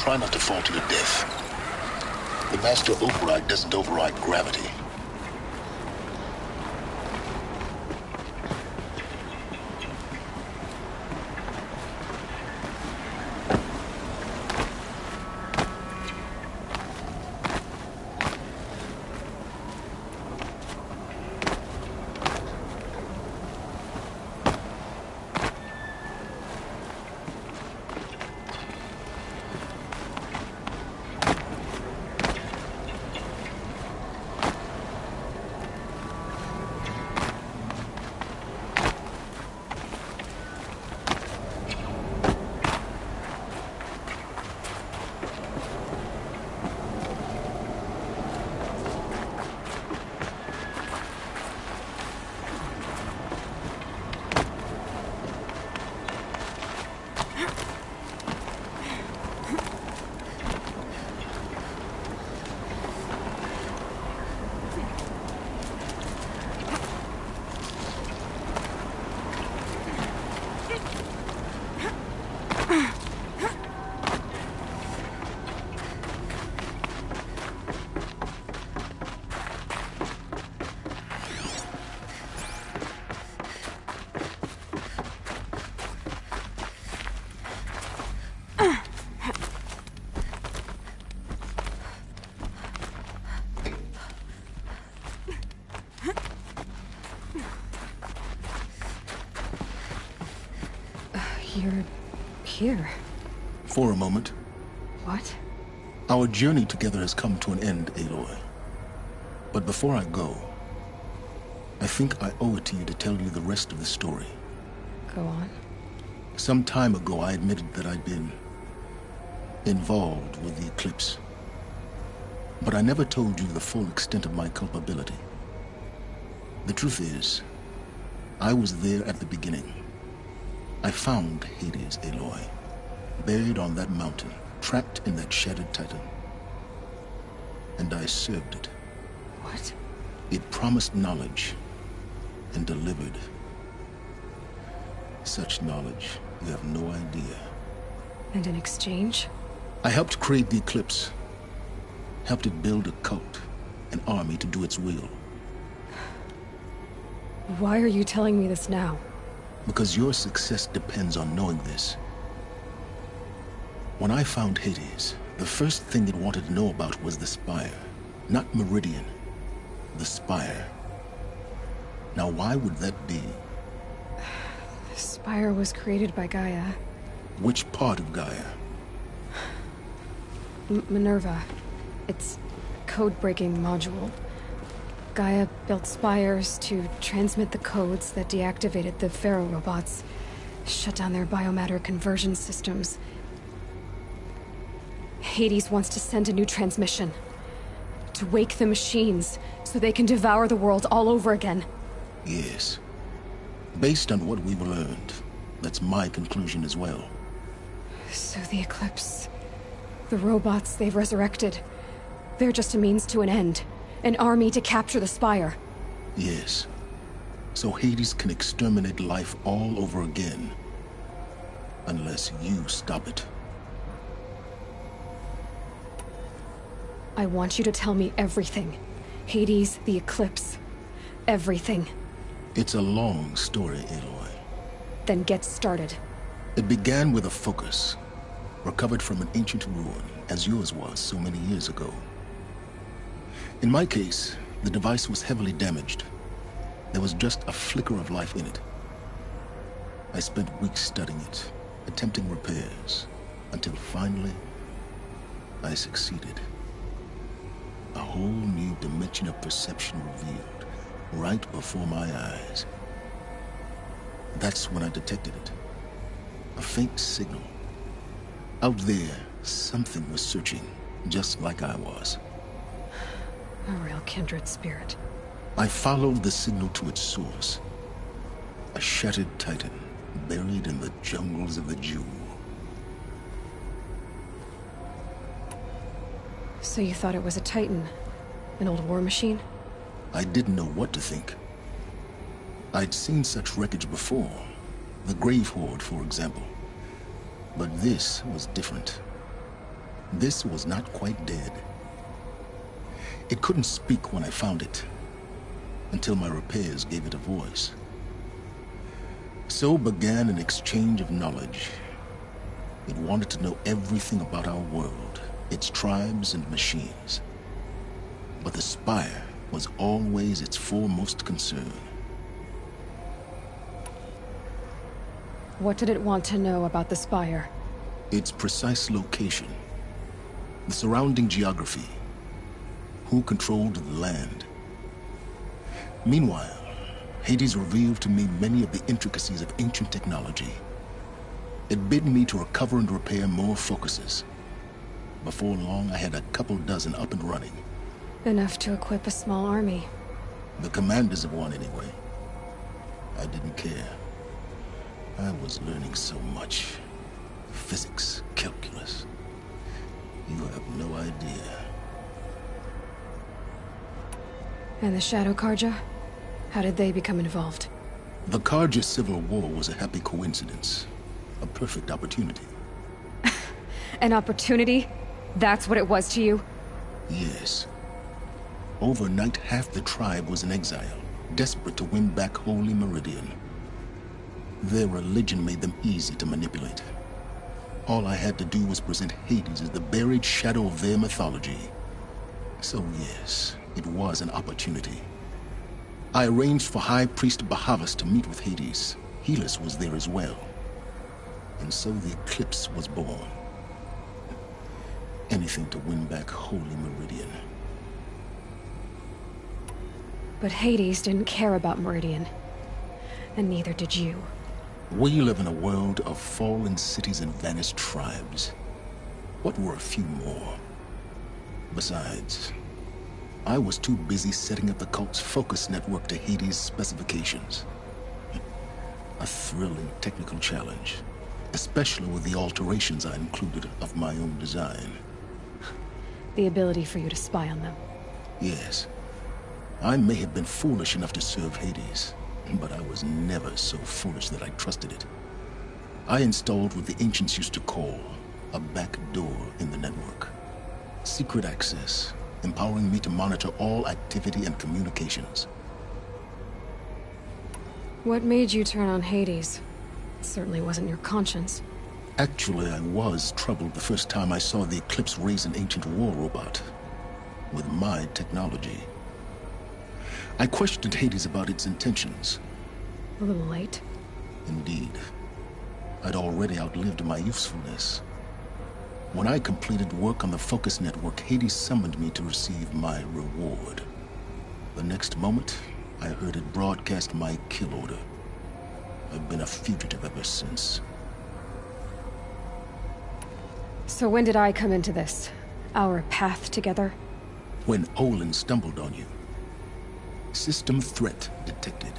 Try not to fall to your death. The master override doesn't override gravity. You're here. For a moment. What? Our journey together has come to an end, Aloy. But before I go, I think I owe it to you to tell you the rest of the story. Go on. Some time ago, I admitted that I'd been involved with the Eclipse. But I never told you the full extent of my culpability. The truth is, I was there at the beginning. I found Hades, Aloy, buried on that mountain, trapped in that shattered titan. And I served it. What? It promised knowledge and delivered. Such knowledge, you have no idea. And in exchange? I helped create the Eclipse. Helped it build a cult, an army to do its will. Why are you telling me this now? Because your success depends on knowing this. When I found Hades, the first thing it wanted to know about was the Spire. Not Meridian. The Spire. Now why would that be? The Spire was created by Gaia. Which part of Gaia? Minerva. It's a code-breaking module. Gaia built spires to transmit the codes that deactivated the Pharaoh robots, shut down their biomatter conversion systems. Hades wants to send a new transmission. To wake the machines, so they can devour the world all over again. Yes. Based on what we've learned, that's my conclusion as well. So the Eclipse... the robots they've resurrected... they're just a means to an end. An army to capture the Spire. Yes. So Hades can exterminate life all over again. Unless you stop it. I want you to tell me everything. Hades, the Eclipse. Everything. It's a long story, Aloy. Then get started. It began with a focus. Recovered from an ancient ruin, as yours was so many years ago. In my case, the device was heavily damaged. There was just a flicker of life in it. I spent weeks studying it, attempting repairs, until finally, I succeeded. A whole new dimension of perception revealed, right before my eyes. That's when I detected it. A faint signal. Out there, something was searching, just like I was. A real kindred spirit. I followed the signal to its source. A shattered titan, buried in the jungles of the Jewel. So you thought it was a titan? An old war machine? I didn't know what to think. I'd seen such wreckage before. The Grave Horde, for example. But this was different. This was not quite dead. It couldn't speak when I found it, until my repairs gave it a voice. So began an exchange of knowledge. It wanted to know everything about our world, its tribes and machines. But the Spire was always its foremost concern. What did it want to know about the Spire? Its precise location, the surrounding geography, who controlled the land. Meanwhile, Hades revealed to me many of the intricacies of ancient technology. It bid me to recover and repair more focuses. Before long, I had a couple dozen up and running. Enough to equip a small army. The commanders of one, anyway. I didn't care. I was learning so much. Physics, calculus. You have no idea. And the Shadow Carja? How did they become involved? The Carja Civil War was a happy coincidence. A perfect opportunity. An opportunity? That's what it was to you? Yes. Overnight, half the tribe was in exile, desperate to win back Holy Meridian. Their religion made them easy to manipulate. All I had to do was present Hades as the buried shadow of their mythology. So yes, it was an opportunity. I arranged for High Priest Bahavas to meet with Hades. Helis was there as well. And so the Eclipse was born. Anything to win back Holy Meridian. But Hades didn't care about Meridian. And neither did you. We live in a world of fallen cities and vanished tribes. What were a few more? Besides, I was too busy setting up the cult's focus network to Hades' specifications. A thrilling technical challenge, especially with the alterations I included of my own design. The ability for you to spy on them. Yes. I may have been foolish enough to serve Hades, but I was never so foolish that I trusted it. I installed what the ancients used to call a back door in the network. Secret access, empowering me to monitor all activity and communications. What made you turn on Hades? It certainly wasn't your conscience. Actually, I was troubled the first time I saw the Eclipse raise an ancient war robot. With my technology. I questioned Hades about its intentions. A little late. Indeed. I'd already outlived my usefulness. When I completed work on the Focus Network, Hades summoned me to receive my reward. The next moment, I heard it broadcast my kill order. I've been a fugitive ever since. So when did I come into this? Our path together? When Olin stumbled on you. System threat detected.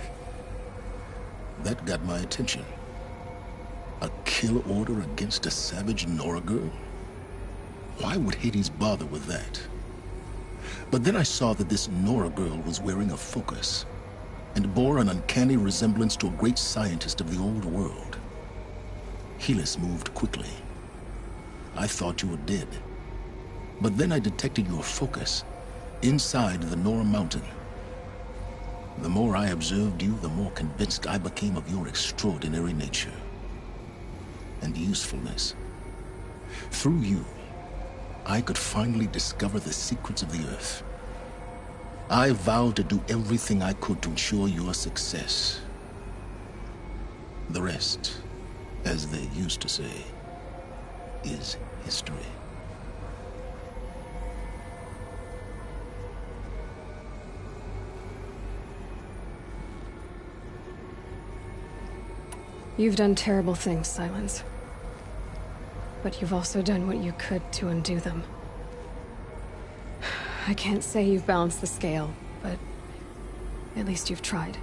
That got my attention. A kill order against a savage Nora girl? Why would Hades bother with that? But then I saw that this Nora girl was wearing a focus, and bore an uncanny resemblance to a great scientist of the old world. Helis moved quickly. I thought you were dead. But then I detected your focus inside the Nora mountain. The more I observed you, the more convinced I became of your extraordinary nature and usefulness. Through you, I could finally discover the secrets of the Earth. I vowed to do everything I could to ensure your success. The rest, as they used to say, is history. You've done terrible things, Sylens. But you've also done what you could to undo them. I can't say you've balanced the scale, but at least you've tried.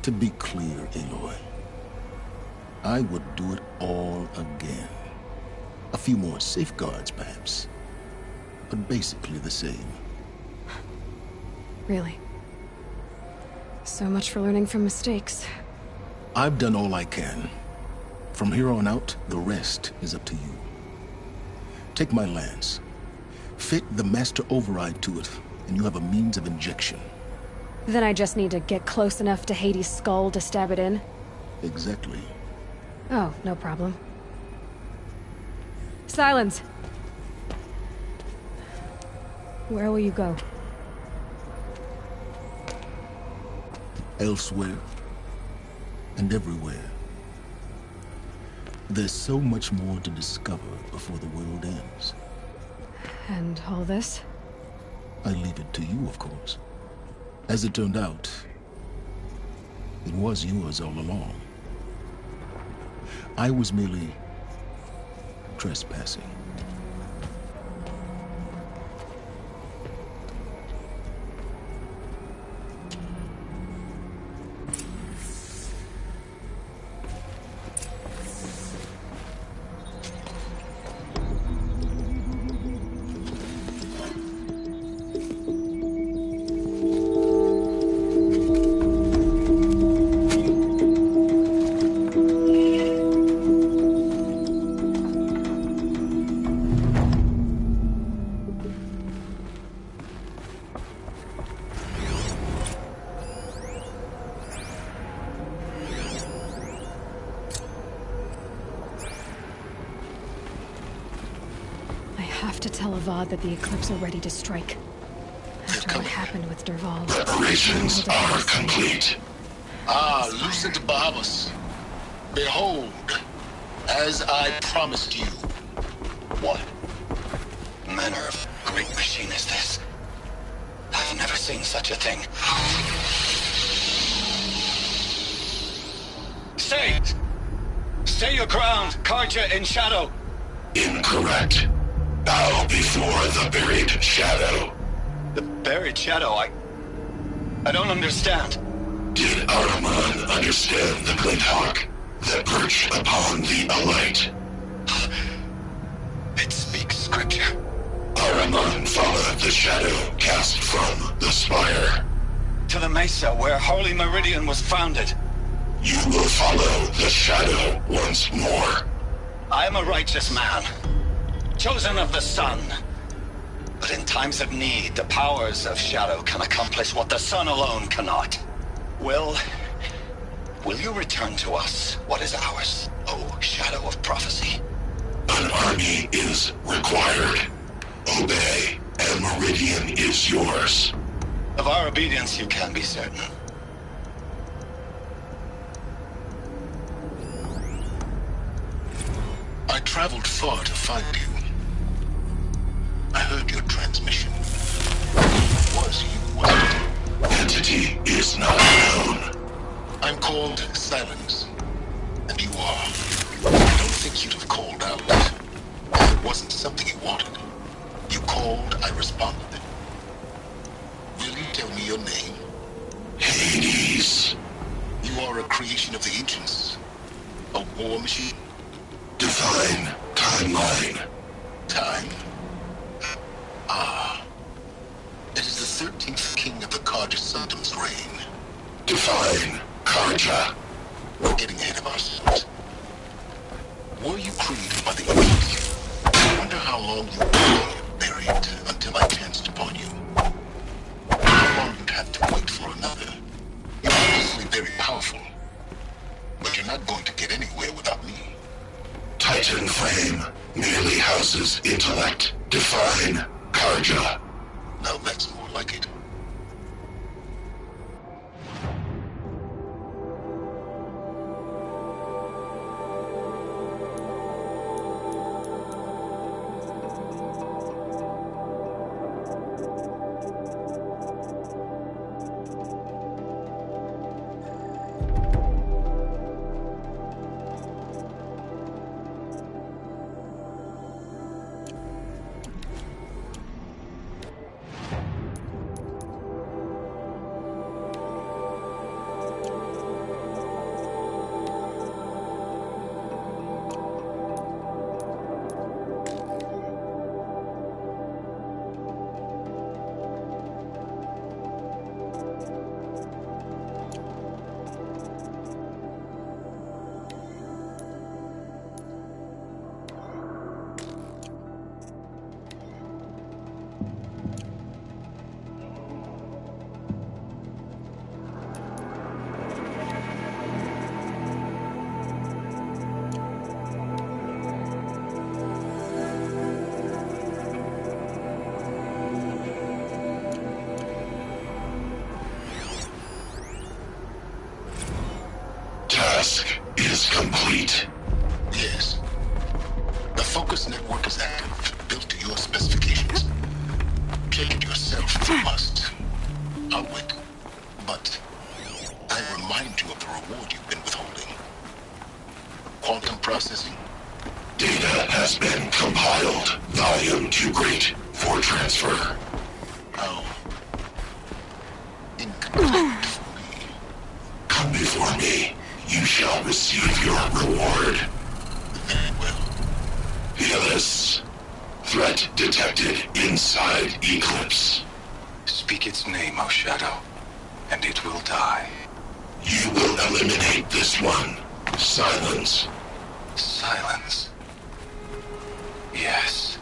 To be clear, Aloy, I would do it all again. A few more safeguards, perhaps, but basically the same. Really? So much for learning from mistakes. I've done all I can. From here on out, the rest is up to you. Take my lance. Fit the master override to it, and you have a means of injection. Then I just need to get close enough to Hades' skull to stab it in? Exactly. Oh, no problem. Silence! Where will you go? Elsewhere. And everywhere. There's so much more to discover before the world ends. And all this? I leave it to you, of course. As it turned out, it was yours all along. I was merely trespassing. I have to tell Avad that the Eclipse are ready to strike. After what happened with Dervahl. Preparations are complete. Ah, Lucent Bahamas. Behold, as I promised you. What manner of great machine is this? I've never seen such a thing. Stay! Stay your ground, Carja in shadow! Incorrect. Bow before the buried shadow. The buried shadow? I don't understand. Did Ahriman understand the glint hawk that perched upon the alight? It speaks scripture. Ahriman followed the shadow cast from the spire. To the mesa where Holy Meridian was founded. You will follow the shadow once more. I am a righteous man, chosen of the sun. But in times of need, the powers of shadow can accomplish what the sun alone cannot. Will you return to us what is ours, O Shadow of Prophecy? An army is required. Obey, and Meridian is yours. Of our obedience you can be certain. I traveled far to find you. I heard your transmission. It was you, wasn't it? Entity is not known. I'm called Silence. And you are. I don't think you'd have called out. If it wasn't something you wanted. You called, I responded. Will you tell me your name? Hades. You are a creation of the ancients. A war machine? Define timeline. Time? Ah. It is the 13th king of the Carja Symptoms reign. Define Carja. We're getting ahead of ourselves. Were you created by the ancients? I wonder how long you were buried until I chanced upon you. How long you'd have to wait for another. You're obviously very powerful. But you're not going to get anywhere without me. Titan Flame merely houses intellect. Define Carja. Now that's more like it. is complete. Yes. The Focus network is active, built to your specifications. Check it yourself if you must. I'll wait. But I remind you of the reward you've been withholding. Quantum processing. Data has been compiled. Volume too great for transfer. How inconvenient for me. Come before me. You shall receive your reward. Very well. Fearless. Threat detected inside Eclipse. Speak its name, O Shadow, and it will die. You will eliminate this one. Silence. Silence. Yes.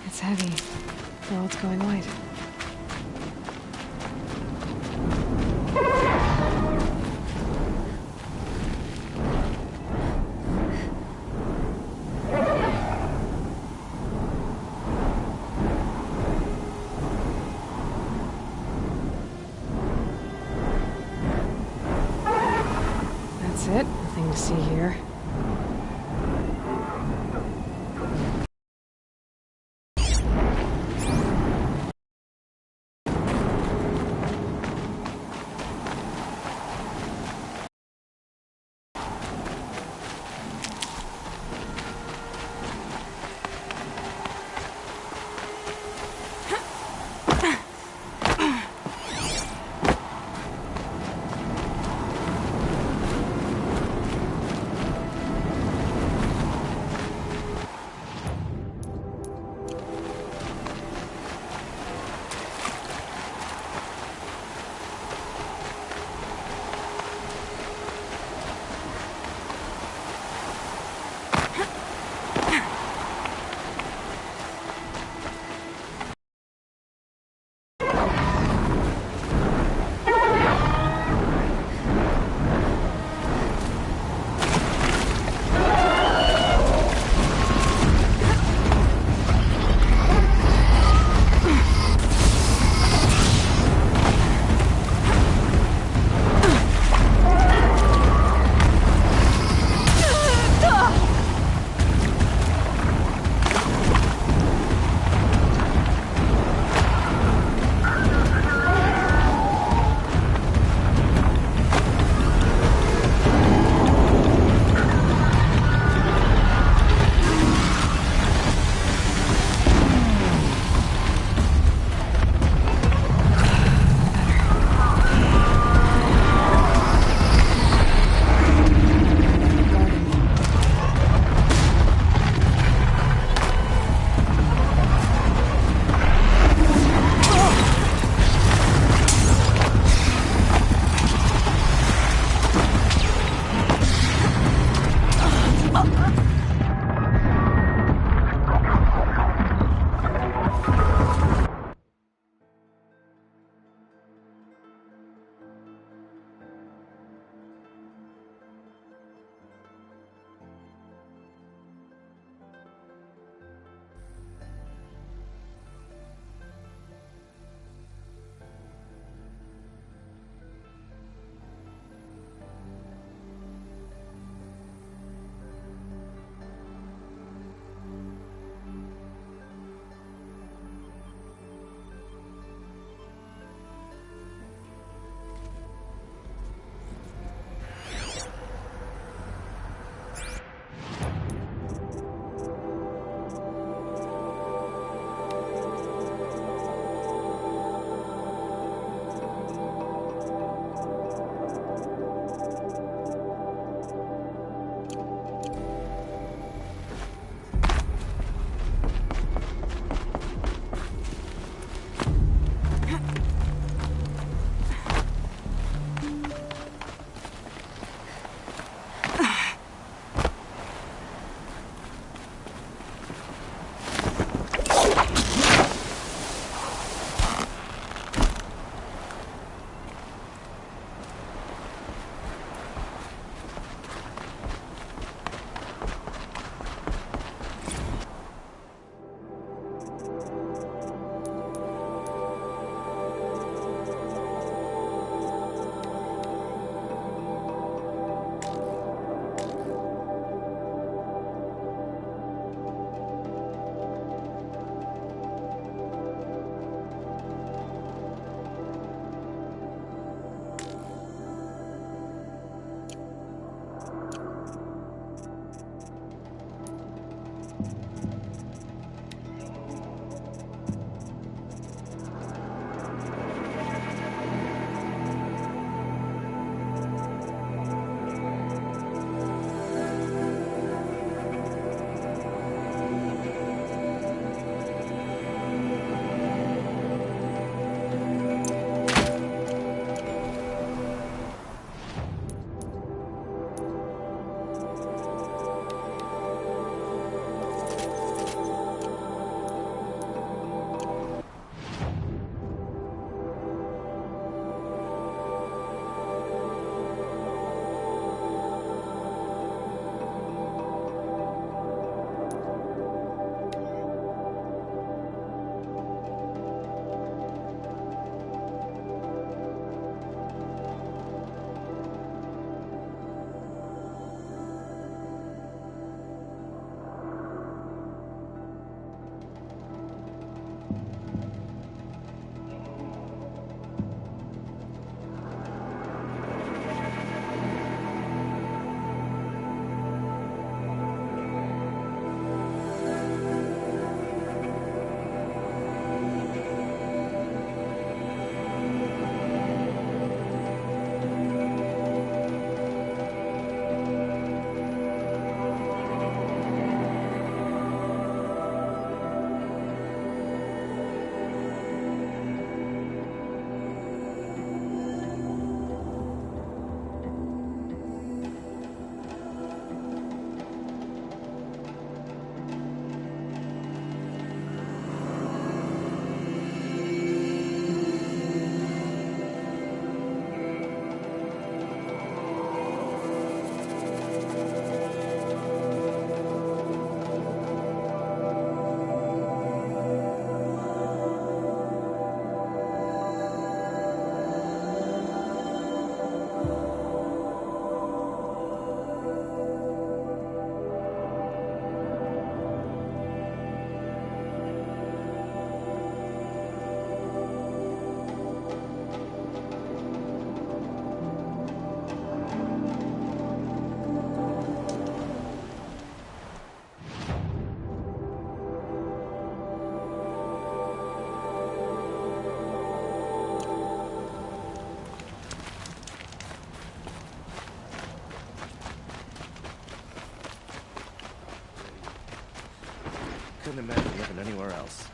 It's heavy. Well, it's going white. That's it. Nothing to see here. Couldn't imagine living anywhere else.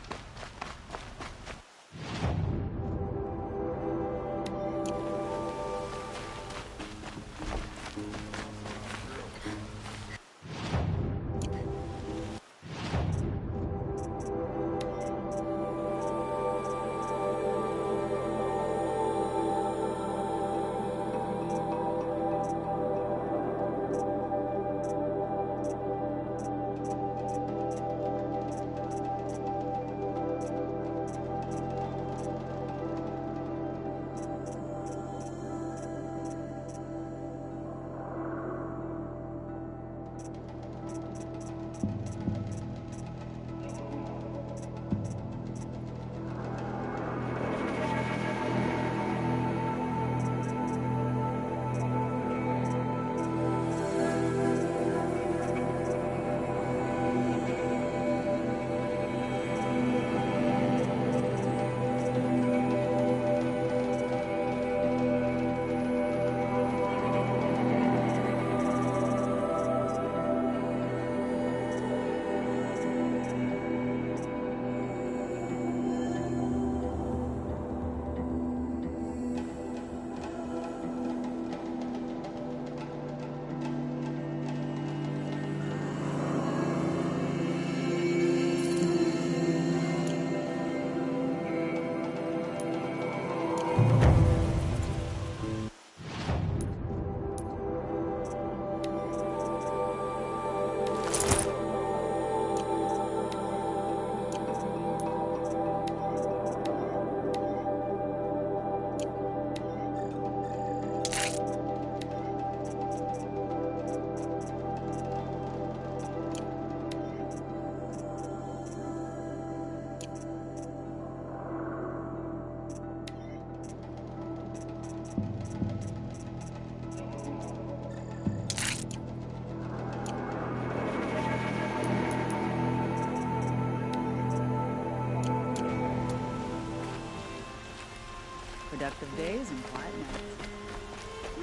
Productive days and quiet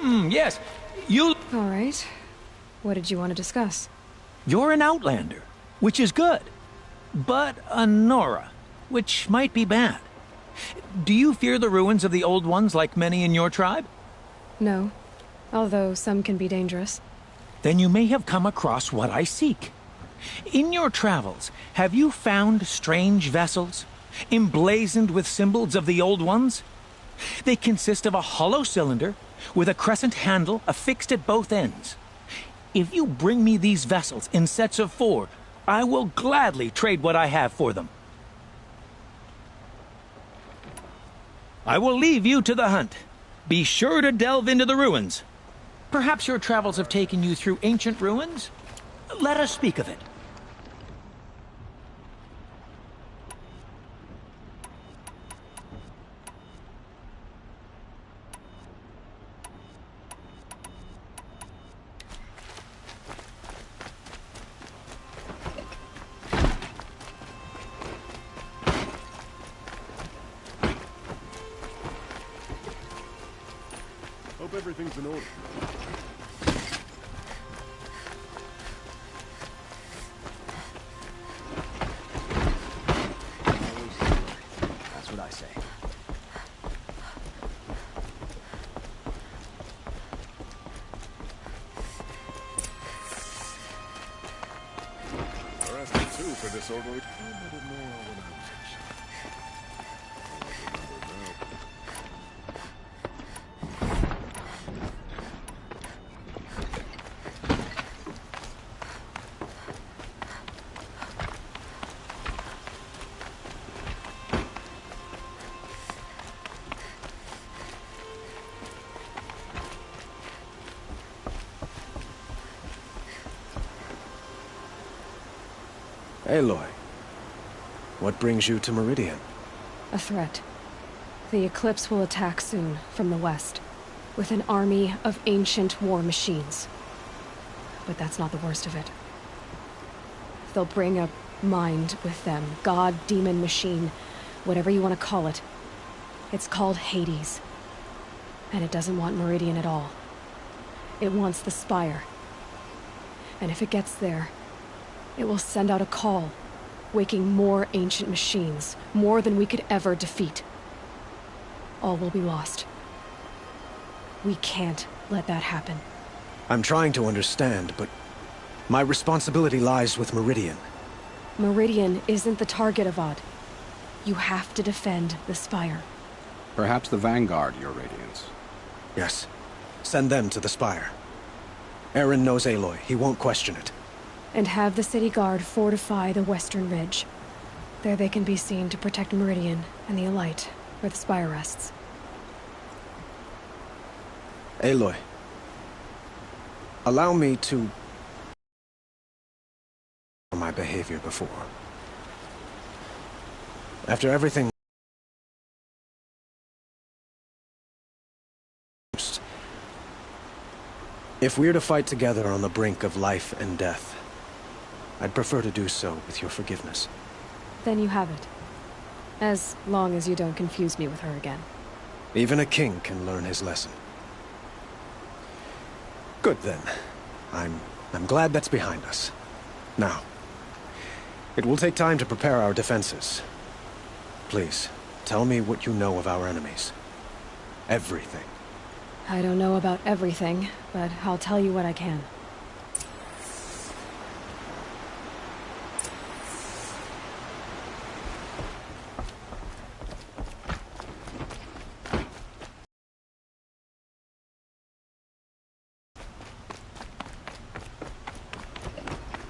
nights. Yes. You... All right. What did you want to discuss? You're an Outlander, which is good. But a Nora, which might be bad. Do you fear the ruins of the Old Ones like many in your tribe? No. Although some can be dangerous. then you may have come across what I seek. In your travels, have you found strange vessels, emblazoned with symbols of the old ones? They consist of a hollow cylinder with a crescent handle affixed at both ends. If you bring me these vessels in sets of 4, I will gladly trade what I have for them. I will leave you to the hunt. Be sure to delve into the ruins. Perhaps your travels have taken you through ancient ruins? Let us speak of it. Hope everything's in order. That's what I say. Arrested too for disorderly. Aloy, what brings you to Meridian? A threat. The Eclipse will attack soon, from the west, with an army of ancient war machines. But that's not the worst of it. They'll bring a mind with them, god, demon, machine, whatever you want to call it. It's called Hades. And it doesn't want Meridian at all. It wants the Spire. And if it gets there, it will send out a call, waking more ancient machines, more than we could ever defeat. All will be lost. We can't let that happen. I'm trying to understand, but my responsibility lies with Meridian. Meridian isn't the target, Avad. You have to defend the Spire. Perhaps the Vanguard, Your Radiance. Yes. Send them to the Spire. Eren knows Aloy. He won't question it. And have the city guard fortify the western ridge. There they can be seen to protect Meridian and the Elite, where the Spire rests. Aloy, allow me to... my behavior before. After everything... if we're to fight together on the brink of life and death, I'd prefer to do so with your forgiveness. Then you have it. As long as you don't confuse me with her again. Even a king can learn his lesson. Good then. I'm glad that's behind us. Now, it will take time to prepare our defenses. Please, tell me what you know of our enemies. Everything. I don't know about everything, but I'll tell you what I can.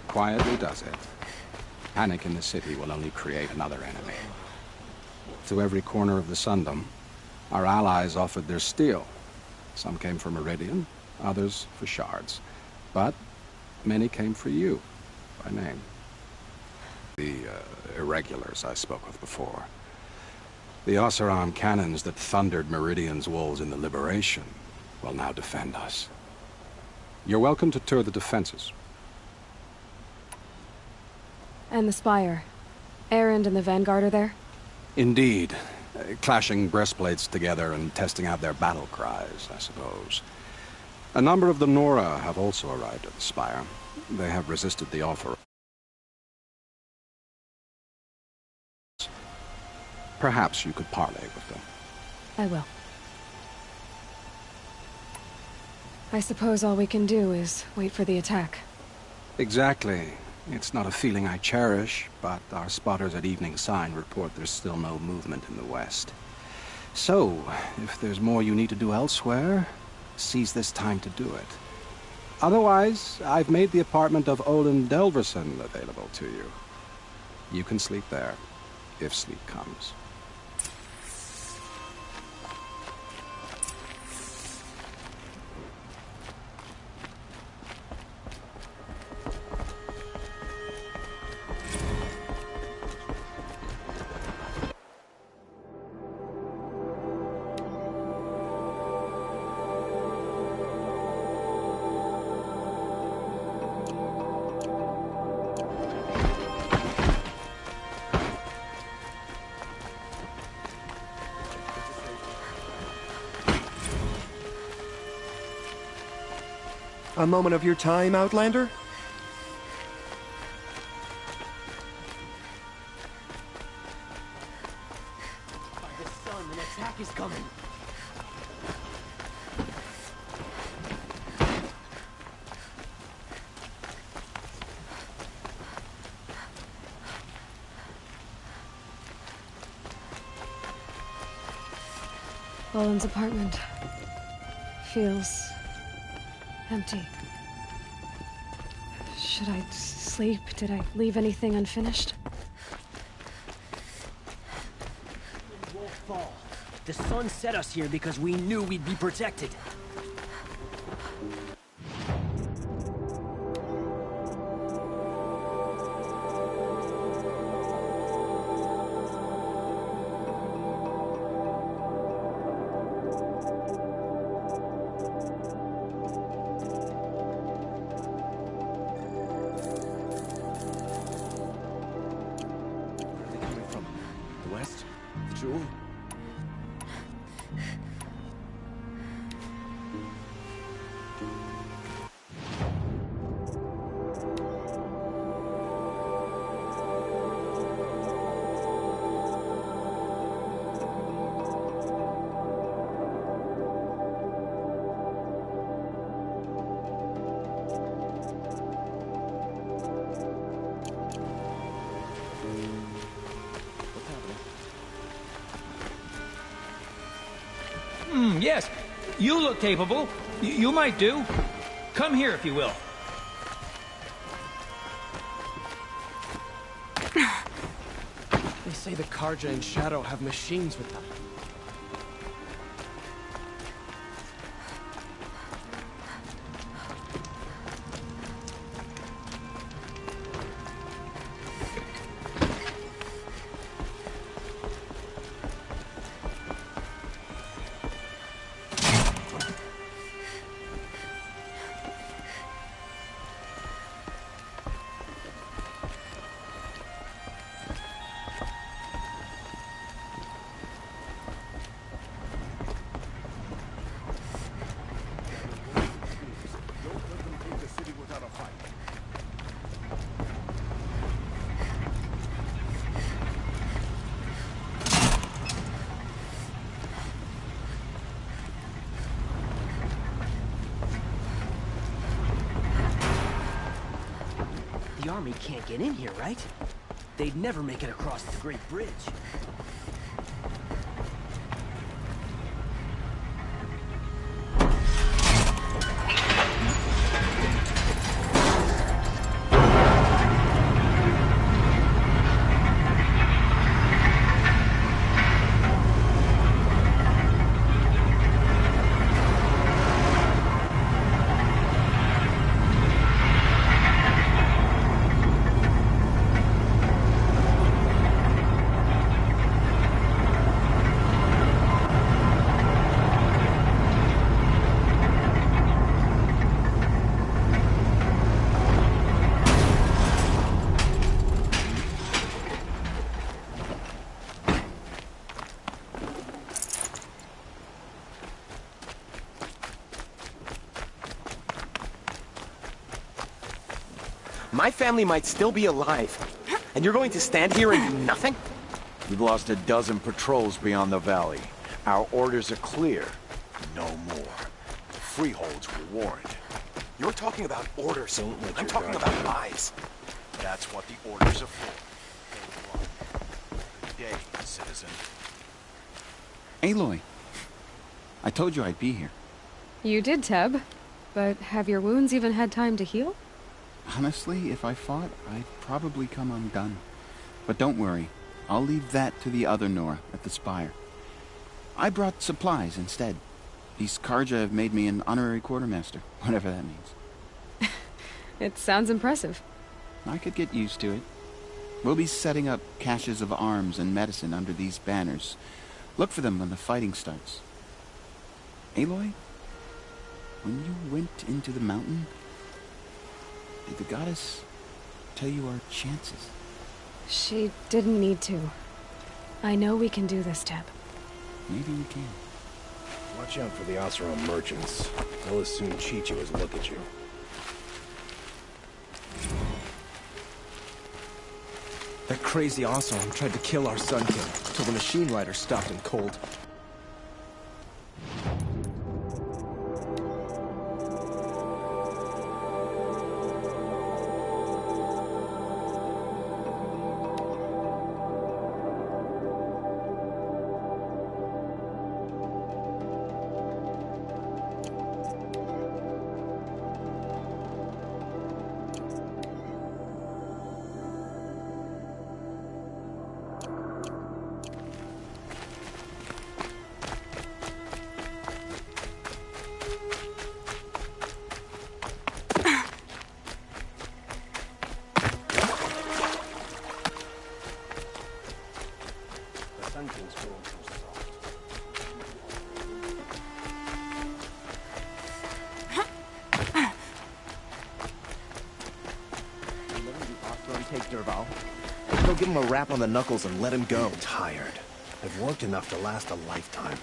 Quietly does it. Panic in the city will only create another enemy. To every corner of the Sundom, our allies offered their steel. Some came for Meridian, others for shards. But many came for you, by name. The irregulars I spoke of before. The Oseram cannons that thundered Meridian's walls in the Liberation will now defend us. You're welcome to tour the defenses. And the Spire. Erend and the Vanguard are there? Indeed. Clashing breastplates together and testing out their battle cries, I suppose. A number of the Nora have also arrived at the Spire. They have resisted the offer. Perhaps you could parley with them. I will. I suppose all we can do is wait for the attack. Exactly. It's not a feeling I cherish, but our spotters at Evening Sign report there's still no movement in the west. So, if there's more you need to do elsewhere, seize this time to do it. Otherwise, I've made the apartment of Olin Delverson available to you. You can sleep there, if sleep comes. A moment of your time, Outlander? By the sun, an attack is coming. Olin's apartment feels empty. Should I sleep? Did I leave anything unfinished? It won't fall. The sun set us here because we knew we'd be protected. Yes, you look capable. You might do. Come here, if you will. They say the Carja and Shadow have machines with them. The army can't get in here, right? They'd never make it across the Great Bridge. My family might still be alive, and you're going to stand here and do nothing? We've lost a dozen patrols beyond the valley. Our orders are clear. No more. freeholds were warned. You're talking about orders. Don't let I'm your talking guard about down. lives. That's what the orders are for. Good day, citizen. Aloy, I told you I'd be here. You did, Teb. But have your wounds even had time to heal? Honestly, if I fought, I'd probably come undone. But don't worry, I'll leave that to the other Nora at the Spire. I brought supplies instead. These Karja have made me an honorary quartermaster, whatever that means. It sounds impressive. I could get used to it. We'll be setting up caches of arms and medicine under these banners. Look for them when the fighting starts. Aloy, when you went into the mountain, did the goddess tell you our chances? She didn't need to. I know we can do this, Teb. Maybe we can. Watch out for the Oseram merchants. They'll as soon cheat you as look at you. That crazy Oseram tried to kill our Sun King, till the machine rider stopped him cold. Go give him a rap on the knuckles and let him go. I'm tired. I've worked enough to last a lifetime.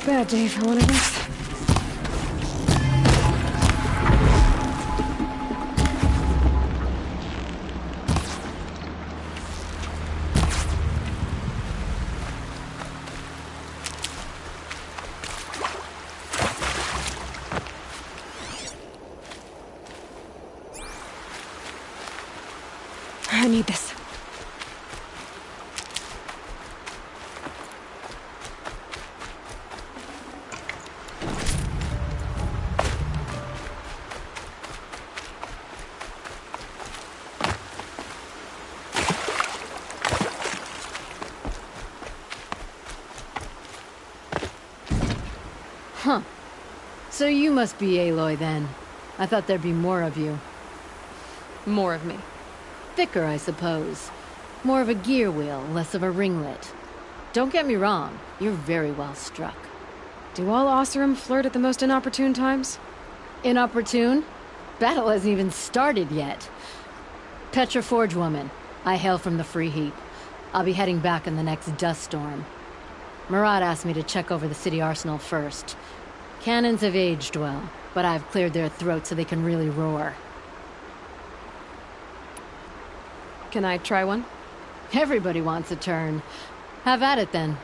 Bad day for one of us. I need this. Huh. So you must be Aloy then. I thought there'd be more of you. More of me. Thicker, I suppose. More of a gear wheel, less of a ringlet. Don't get me wrong, you're very well struck. Do all Oseram flirt at the most inopportune times? Inopportune? Battle hasn't even started yet. Petra Forge woman. I hail from the Free Heap. I'll be heading back in the next dust storm. Murad asked me to check over the city arsenal first. Cannons have aged well, but I've cleared their throats so they can really roar. Can I try one? Everybody wants a turn. Have at it then.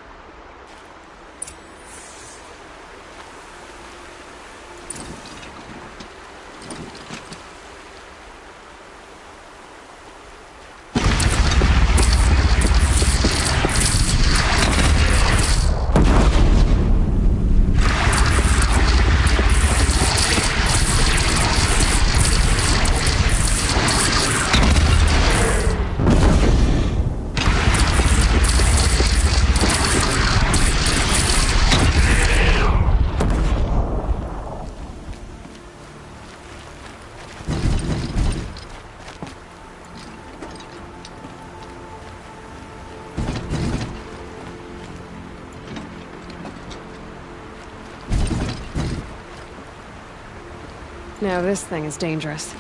Now this thing is dangerous.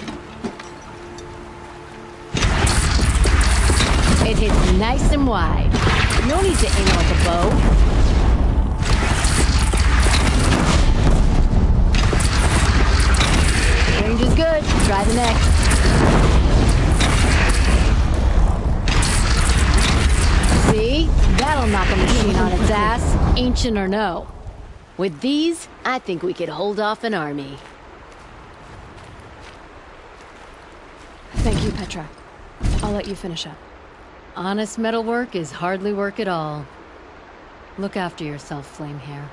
It hits nice and wide. No need to aim like a bow. good. Try the next. See? That'll knock a machine on its ass, ancient or no. With these, I think we could hold off an army. Thank you, Petra. I'll let you finish up. Honest metalwork is hardly work at all. Look after yourself, Flamehair.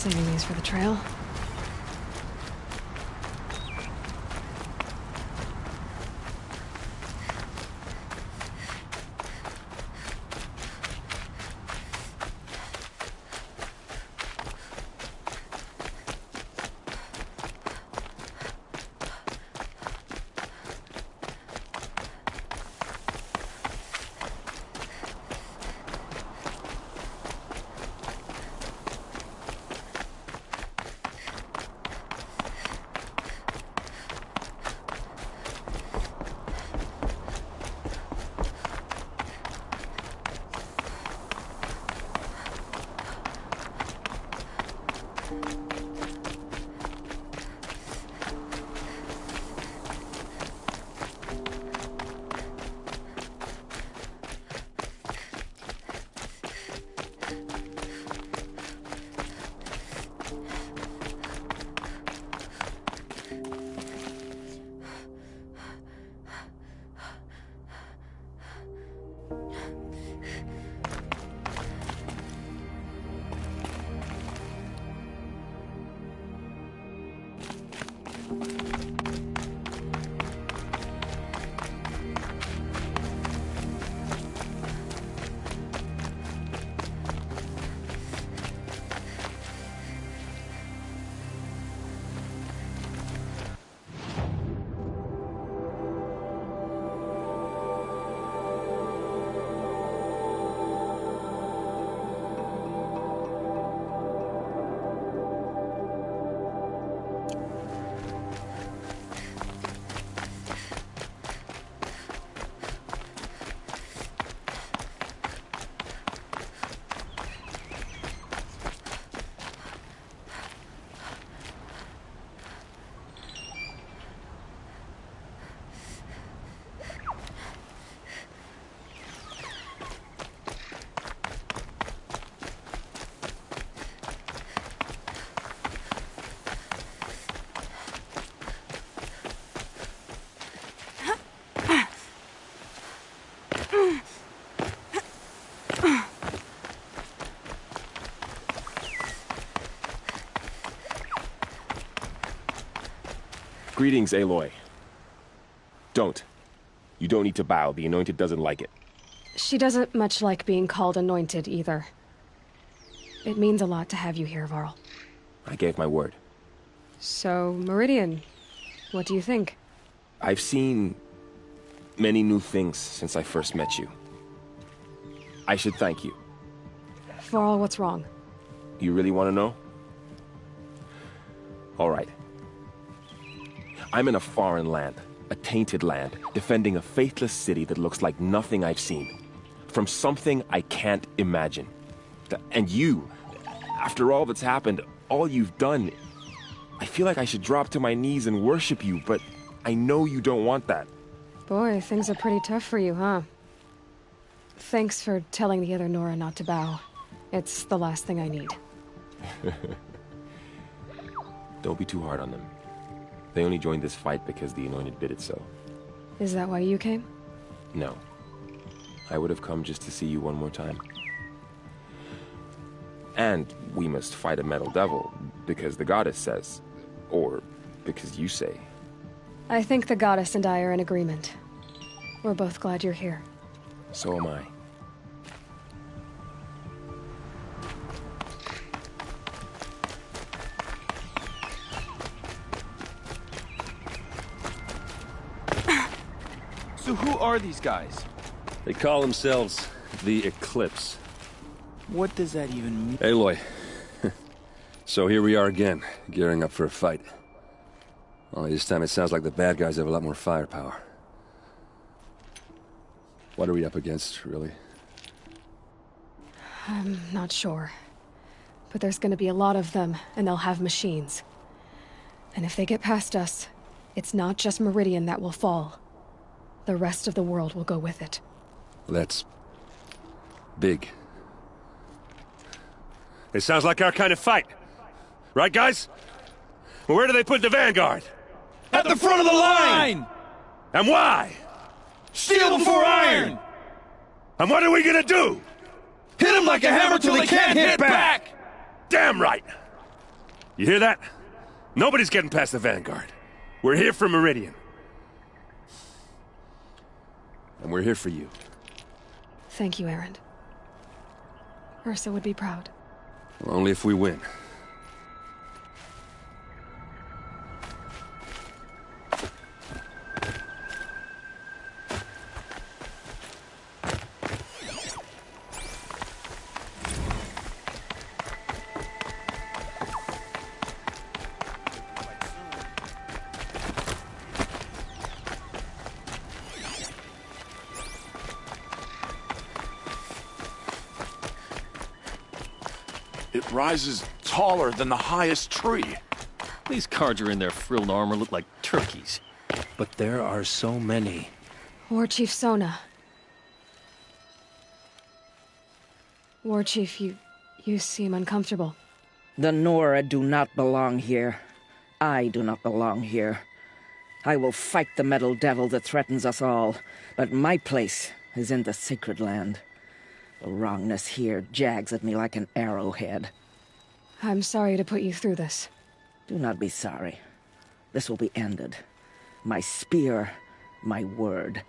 Saving these for the trail. Greetings, Aloy. Don't. You don't need to bow. The Anointed doesn't like it. She doesn't much like being called Anointed, either. It means a lot to have you here, Varl. I gave my word. So, Meridian, what do you think? I've seen many new things since I first met you. I should thank you. Varl, what's wrong? You really want to know? All right. I'm in a foreign land, a tainted land, defending a faithless city that looks like nothing I've seen. From something I can't imagine. And you, after all that's happened, all you've done, I feel like I should drop to my knees and worship you, but I know you don't want that. Boy, things are pretty tough for you, huh? Thanks for telling the other Nora not to bow. It's the last thing I need. Don't be too hard on them. They only joined this fight because the Anointed bid it so. Is that why you came? No. I would have come just to see you one more time. And we must fight a metal devil, because the goddess says. Or because you say. I think the goddess and I are in agreement. We're both glad you're here. So am I. So who are these guys? They call themselves the Eclipse. What does that even mean? Aloy. So here we are again, gearing up for a fight. Only this time it sounds like the bad guys have a lot more firepower. What are we up against, really? I'm not sure. But there's gonna be a lot of them, and they'll have machines. And if they get past us, it's not just Meridian that will fall. The rest of the world will go with it. That's big. It sounds like our kind of fight. Right, guys? Where do they put the Vanguard? At the front of the line! And why? Steel before iron! And what are we gonna do? Hit them like a hammer till they can't hit back! Damn right! You hear that? Nobody's getting past the Vanguard. We're here for Meridian. And we're here for you. Thank you, Erend. Ursa would be proud. Well, only if we win. It rises taller than the highest tree. These cards are in their frilled armor look like turkeys. But there are so many. War Chief Sona. War Chief, you seem uncomfortable. The Nora do not belong here. I do not belong here. I will fight the metal devil that threatens us all, but my place is in the sacred land. The wrongness here jags at me like an arrowhead. I'm sorry to put you through this. Do not be sorry. This will be ended. My spear, my word.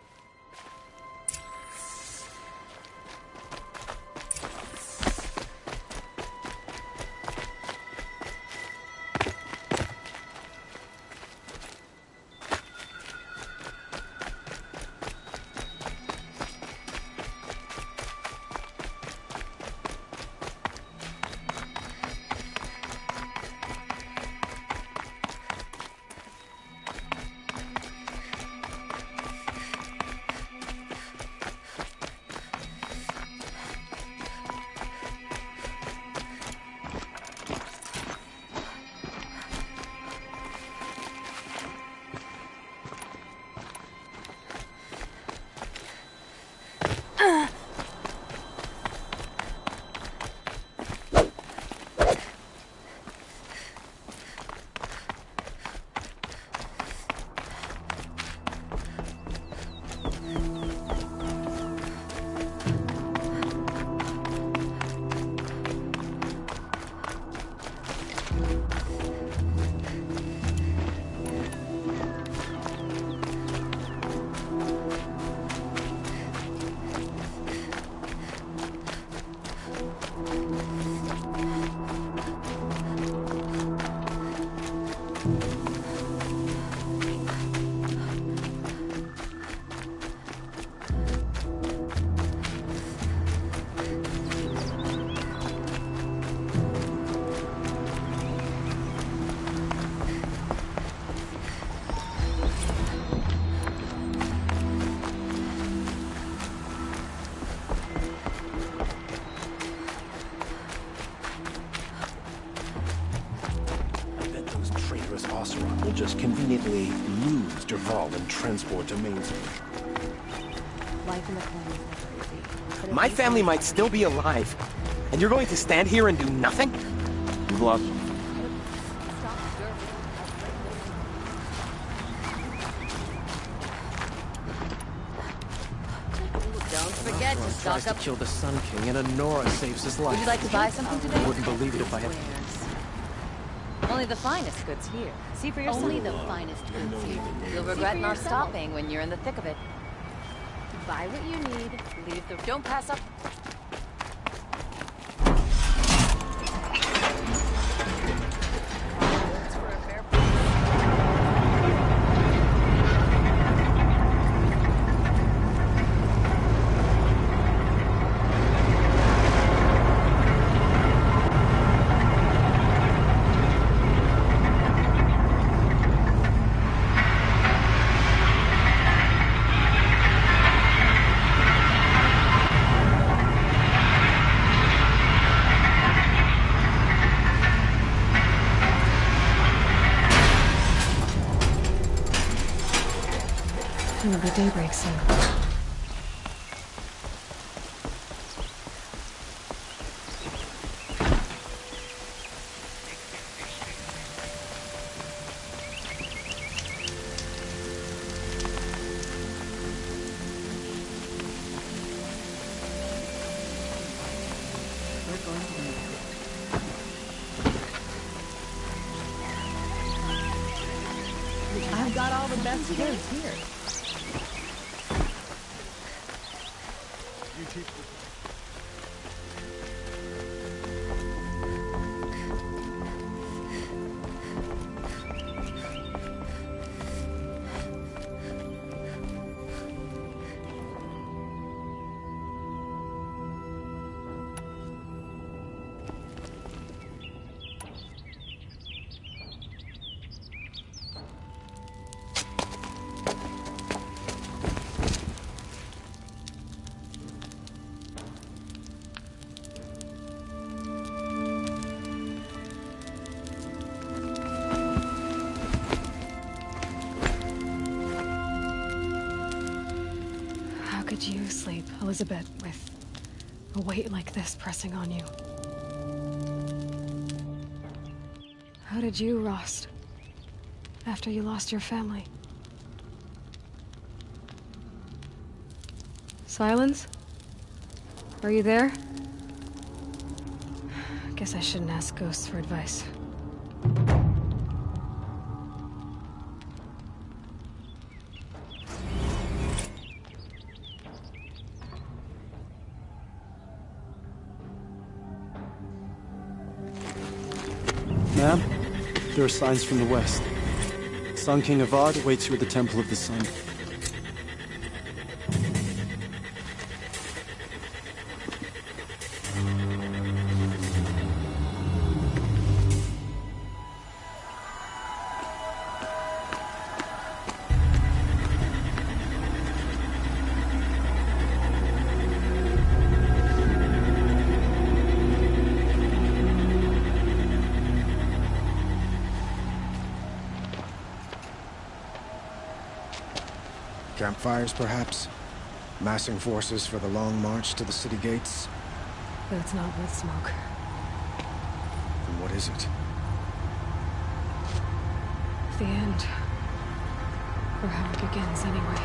Will just conveniently lose Dervahl and transport to Mainspring. Life in the clan is never easy. My family might still be alive, and you're going to stand here and do nothing? You've lost. Don't forget tries Stock to up? kill the Sun King, and Honora saves his life. Would you like to buy something today? I wouldn't believe it if I had... Only the finest goods here. See for yourself. Only the finest goods here. You'll regret not stopping when you're in the thick of it. Buy what you need. Leave the... Don't pass up. It'll be daybreak soon. I've got all the best goods here. How could you sleep, Elizabeth, with a weight like this pressing on you? How did you, Rost, after you lost your family? Silence? Are you there? Guess I shouldn't ask ghosts for advice. Ma'am, there are signs from the west. Sun King Avad awaits you at the Temple of the Sun. Campfires, perhaps? Massing forces for the long march to the city gates? That's not with smoke. Then what is it? The end. Or how it begins, anyway.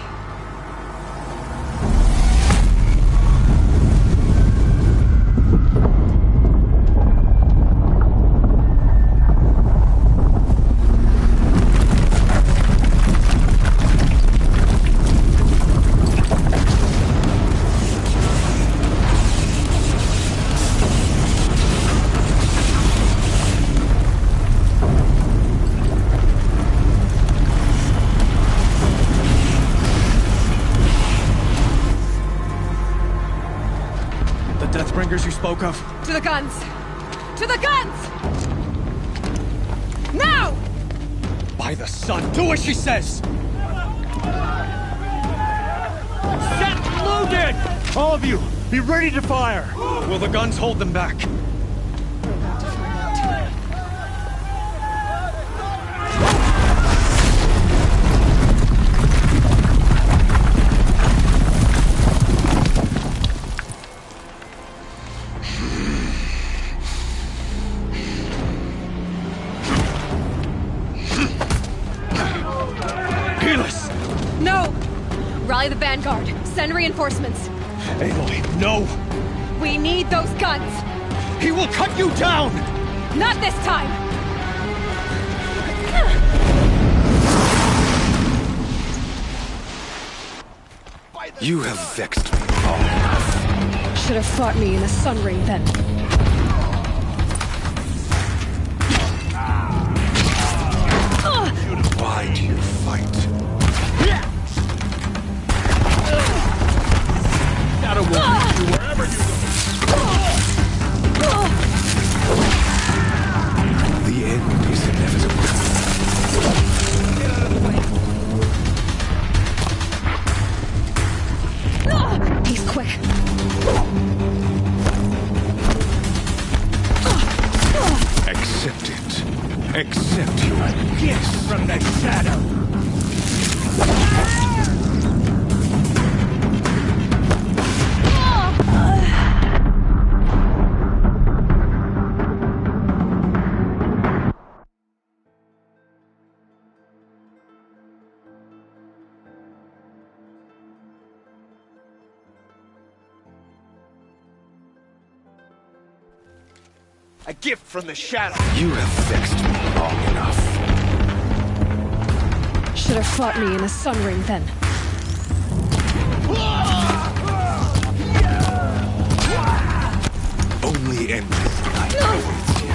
Deathbringers you spoke of? To the guns! To the guns! Now! By the sun, do as she says! Set loaded! All of you, be ready to fire! Will the guns hold them back? No! Rally the vanguard. Send reinforcements. Aloy, no! We need those guns! He will cut you down! Not this time! You have vexed me long enough. Should have fought me in the Sun Ring then. Why do you fight? Shadow will lead you wherever you go. The end is inevitable. Get out of the way. He's quick. Accept it. Accept your Gift from the shadow. A gift from the shadow. You have vexed me long enough. Should have fought me in the Sun Ring then. Only endless night awaits you.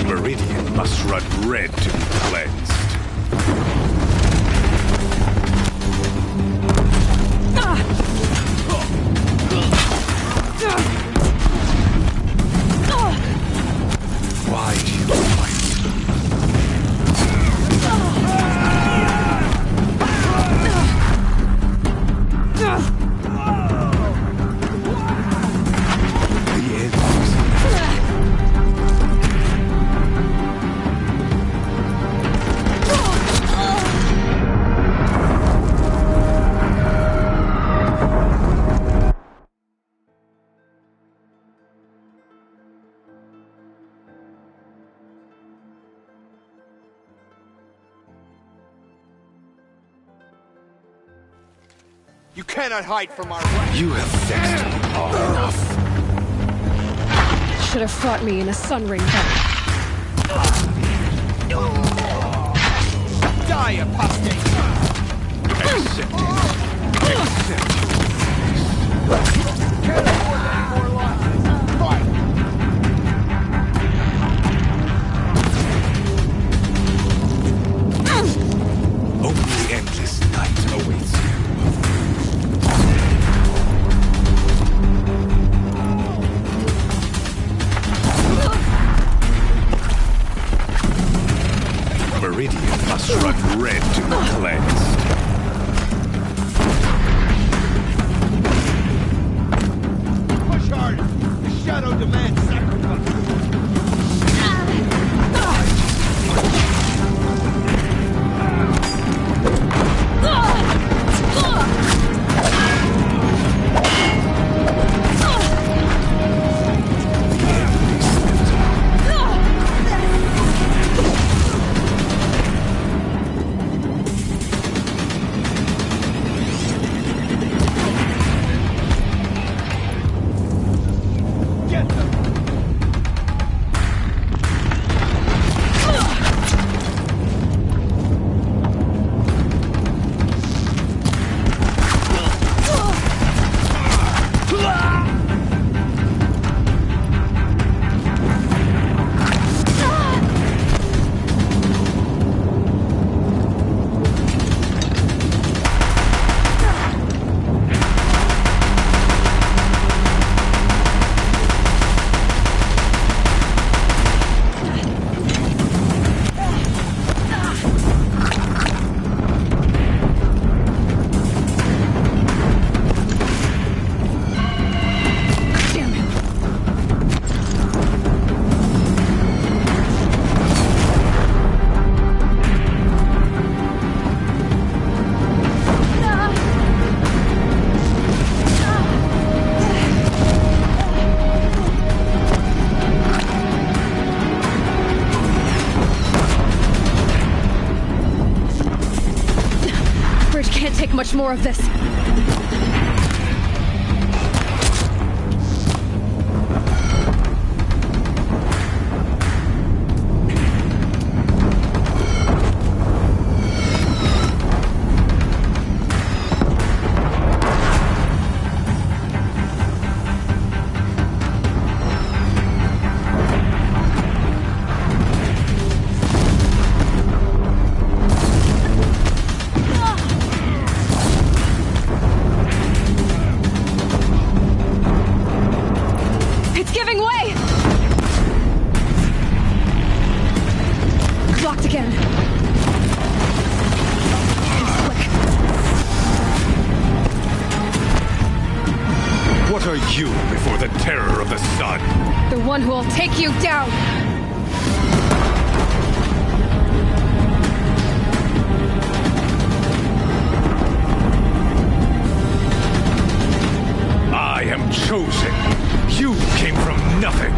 Meridian must run red to be cleansed. Why do you fight? The end is You cannot hide from our wrath. You have vexed me long enough. Should have fought me in the Sun Ring then. Die, apostate! Accept it. Accept it. Can't afford any more losses. Fight! Only endless night awaits you. Meridian must run red to be cleansed. Can't take much more of this. What are you before the terror of the sun? The one who will take you down! I am chosen. You came from nothing.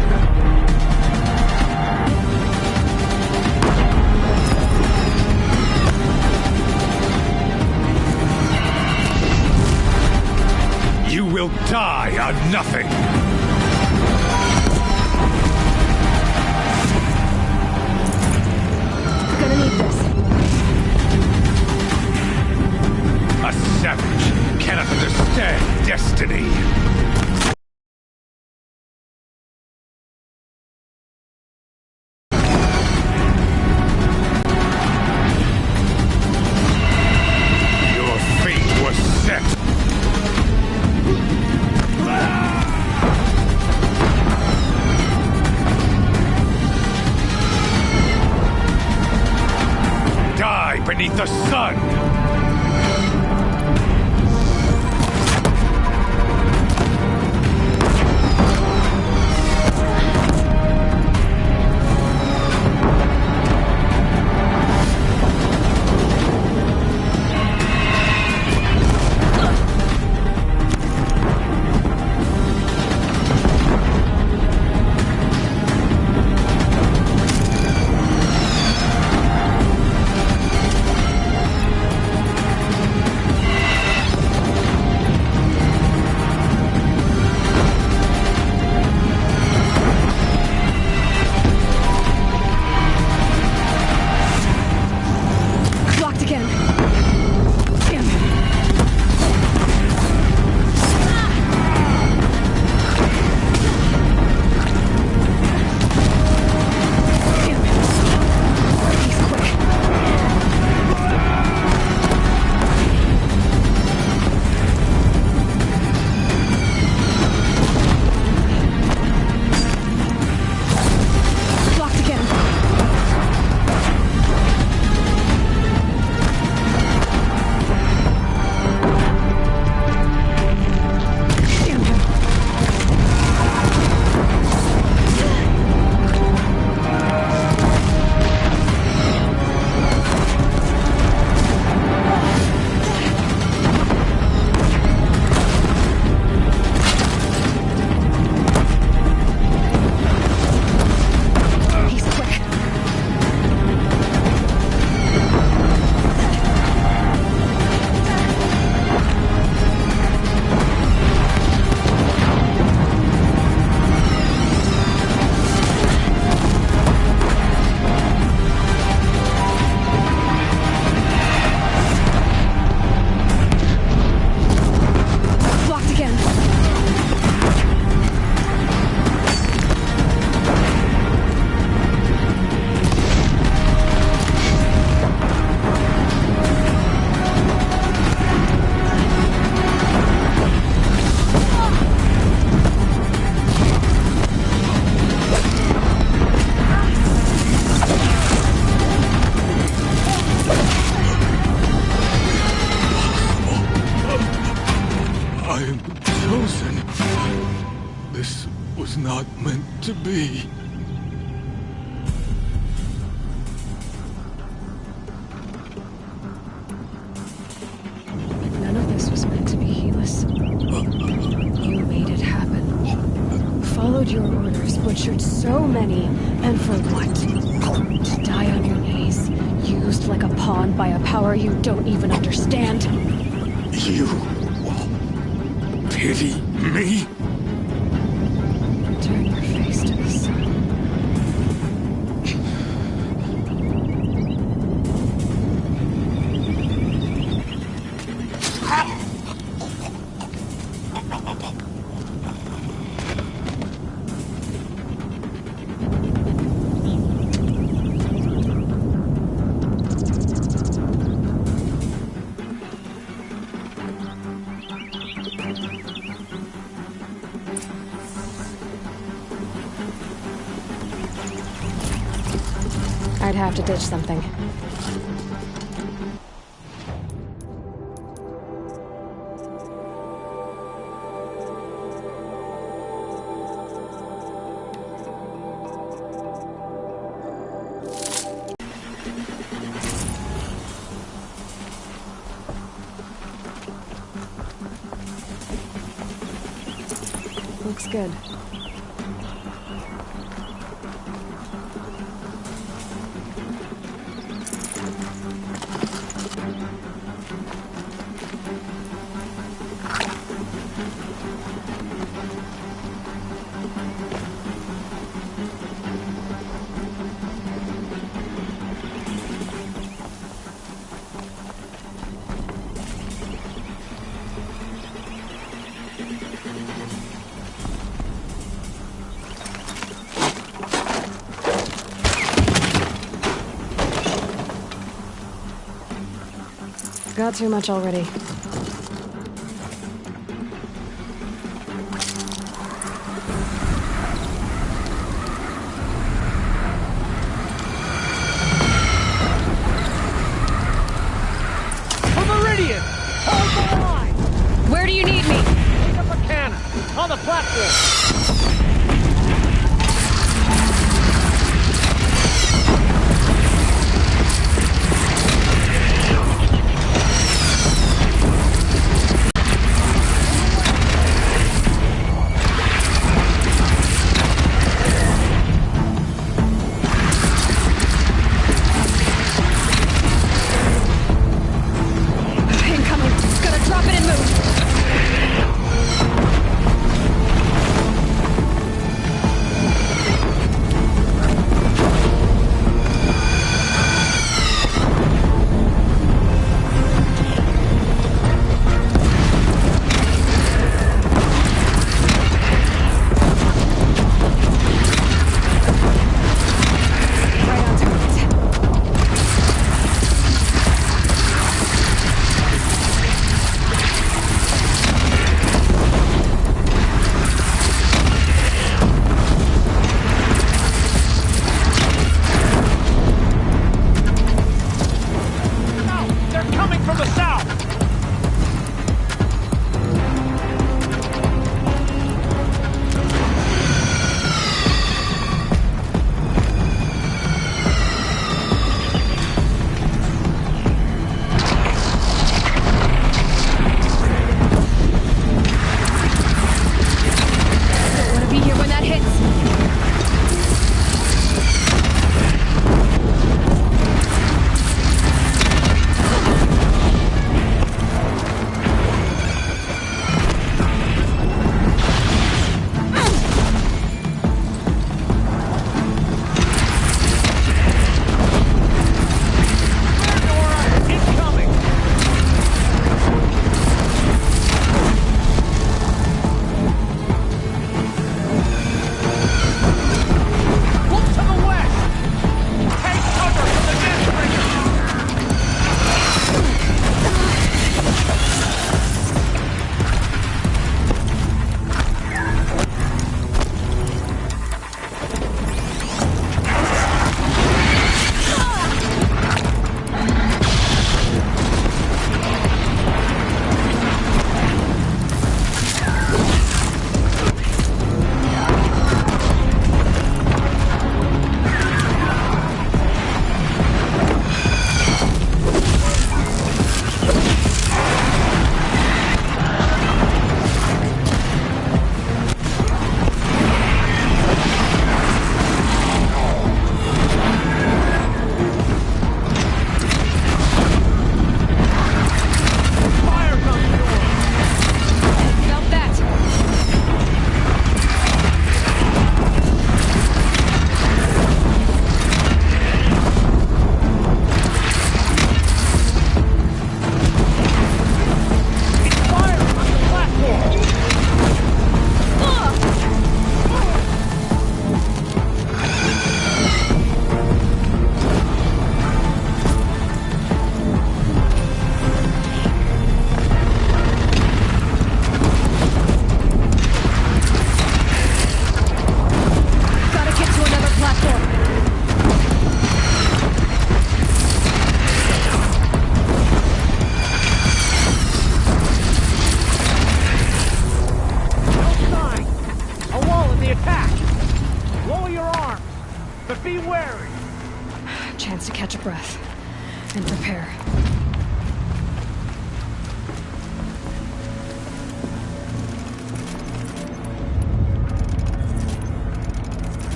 You will die on nothing. We're gonna need this. A savage cannot understand destiny. Your fate was set. Die beneath the sun! This was not meant to be. None of this was meant to be, Helis. You made it happen. Followed your orders, butchered so many, and for what? To die on your knees, used like a pawn bound by a power you don't even understand. You pity me? Turn your face to the sun. I'd have to ditch something. Looks good. Got too much already. Meridian! Hold the line! Where do you need me? Pick up a cannon! On the platform! Incoming! Gotta drop it and move!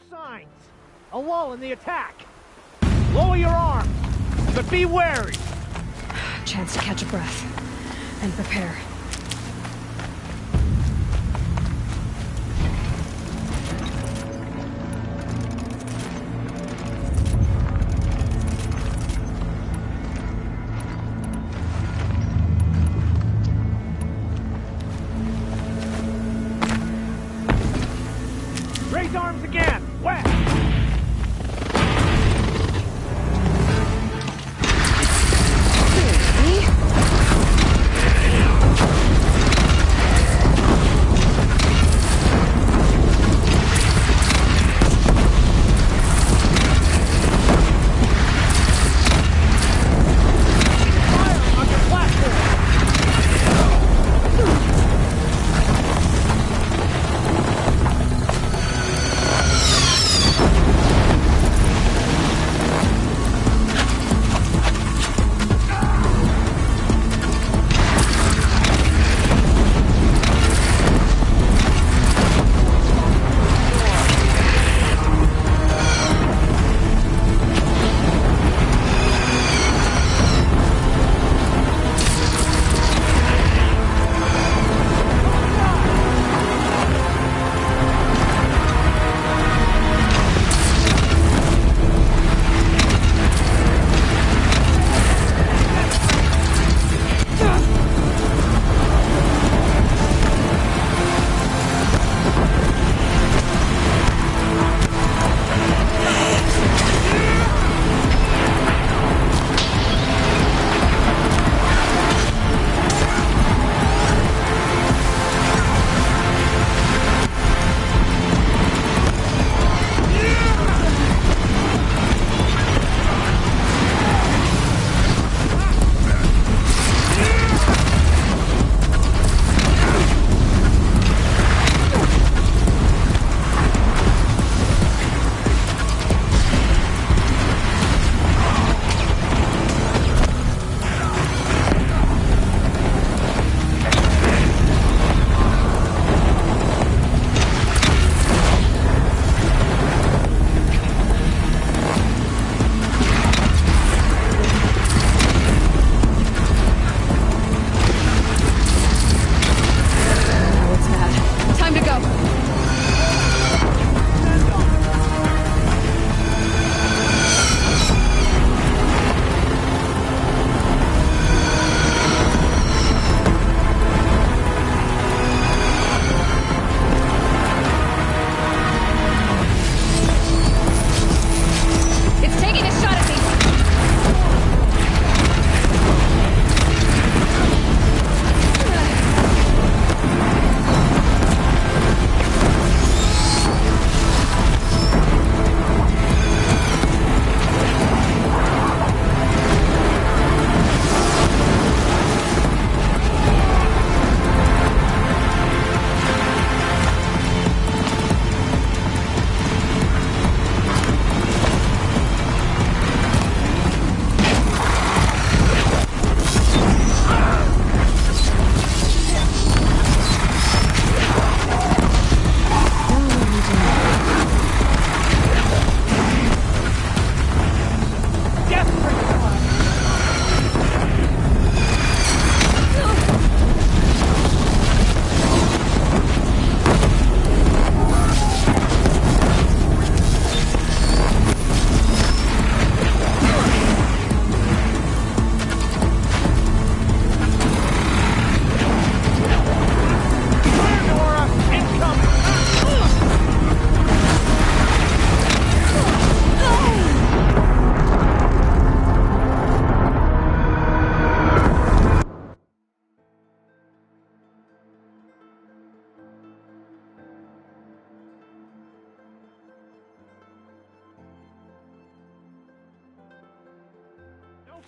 Signs. A lull in the attack. Lower your arms, but be wary. Chance to catch a breath and prepare. Raise arms again. West.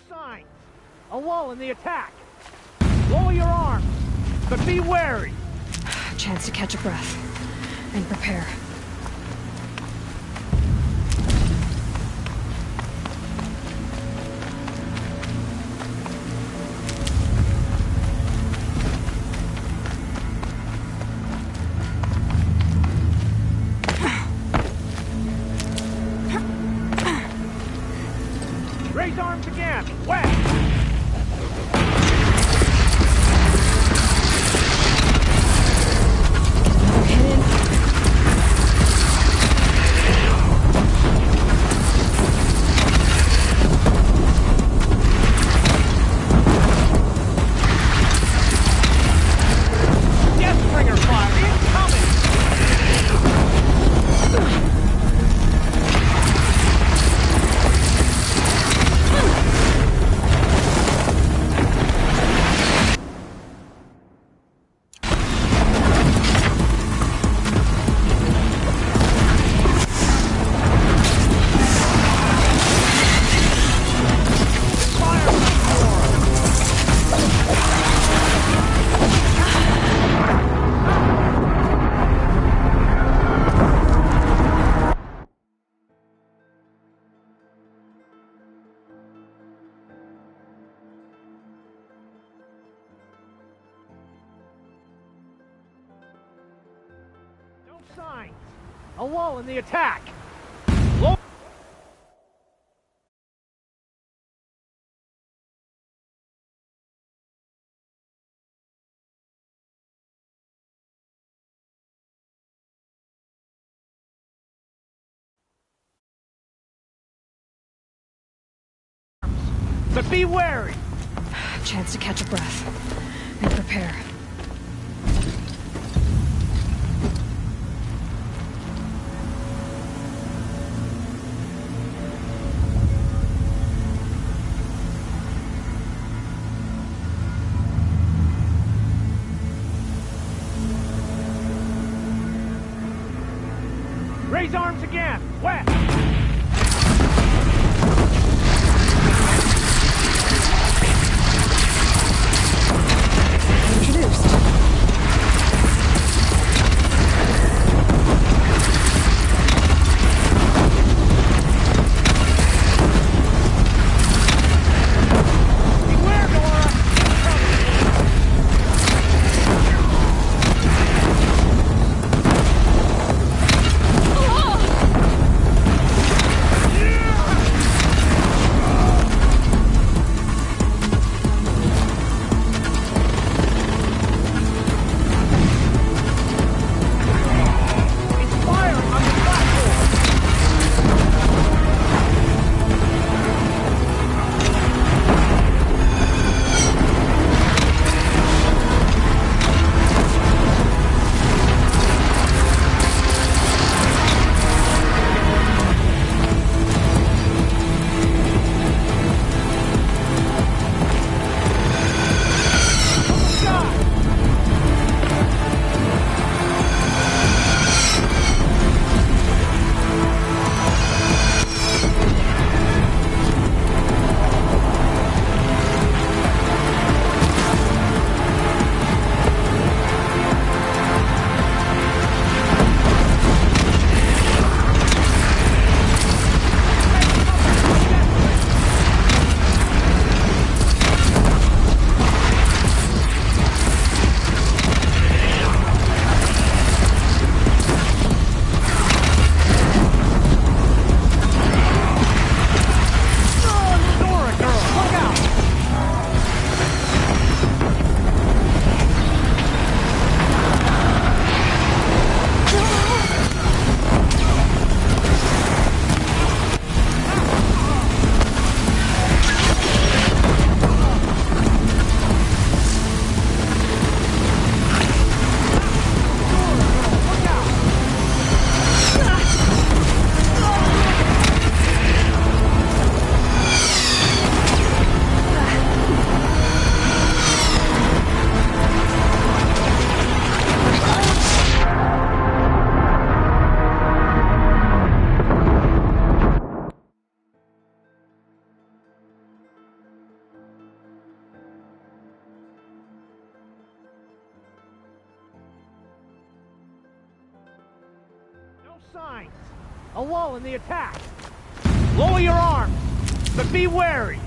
signs. A lull in the attack. Lower your arms, but be wary. Chance to catch a breath and prepare. Raise arms again! West! Signs. A lull in the attack. But be wary. Chance to catch a breath and prepare. Raise arms again! West! Introduced. Signs. A lull in the attack. Lower your arms, but be wary.